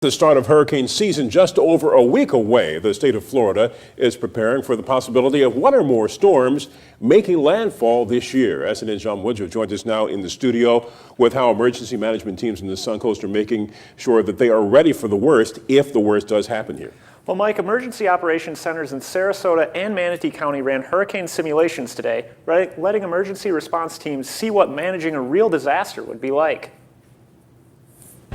The start of hurricane season just over a week away, the state of Florida is preparing for the possibility of one or more storms making landfall this year. SNN's John Woodruff joins us now in the studio with how emergency management teams in the Suncoast are making sure that they are ready for the worst if the worst does happen here. Well, Mike, emergency operations centers in Sarasota and Manatee County ran hurricane simulations today, letting emergency response teams see what managing a real disaster would be like.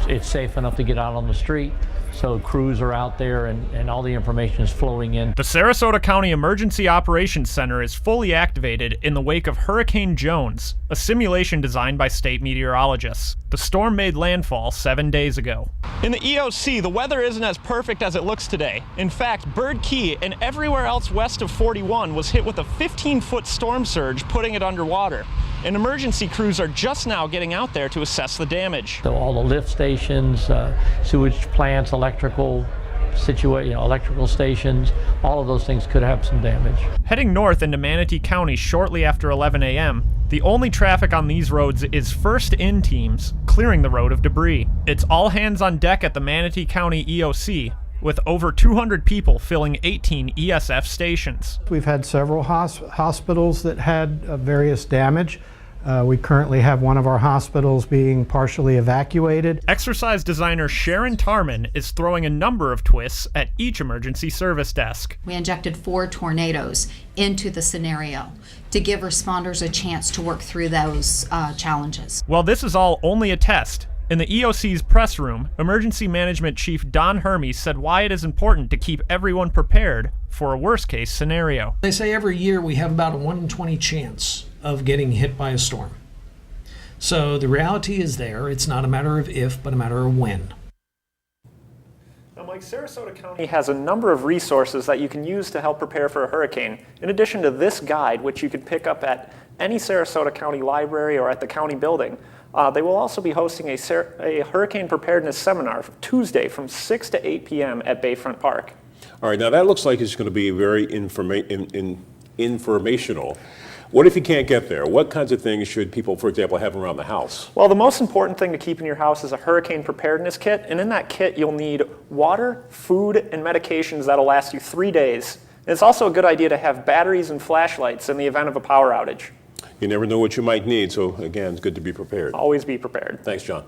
It's safe enough to get out on the street, so crews are out there and all the information is flowing in. The Sarasota County Emergency Operations Center is fully activated in the wake of Hurricane Jones, a simulation designed by state meteorologists. The storm made landfall 7 days ago. In the EOC, the weather isn't as perfect as it looks today. In fact, Bird Key and everywhere else west of 41 was hit with a 15-foot storm surge, putting it underwater. And emergency crews are just now getting out there to assess the damage. So all the lift stations, sewage plants, electrical stations, all of those things could have some damage. Heading north into Manatee County shortly after 11 a.m., the only traffic on these roads is first-in teams clearing the road of debris. It's all hands on deck at the Manatee County EOC, with over 200 people filling 18 ESF stations. We've had several hospitals that had various damage. We currently have one of our hospitals being partially evacuated. Exercise designer Sharon Tarman is throwing a number of twists at each emergency service desk. We injected 4 tornadoes into the scenario to give responders a chance to work through those challenges. Well, this is all only a test. In the EOC's press room, Emergency Management Chief Don Hermes said why it is important to keep everyone prepared for a worst-case scenario. They say every year we have about a 1 in 20 chance of getting hit by a storm. So the reality is there. It's not a matter of if, but a matter of when. Now, Mike, Sarasota County has a number of resources that you can use to help prepare for a hurricane. In addition to this guide, which you can pick up at any Sarasota County library or at the county building, they will also be hosting a hurricane preparedness seminar Tuesday from 6 to 8 p.m. at Bayfront Park. All right, now that looks like it's going to be very informational. What if you can't get there? What kinds of things should people, for example, have around the house? Well, the most important thing to keep in your house is a hurricane preparedness kit, and in that kit you'll need water, food, and medications that'll last you 3 days. And it's also a good idea to have batteries and flashlights in the event of a power outage. You never know what you might need, so again, it's good to be prepared. Always be prepared. Thanks, John.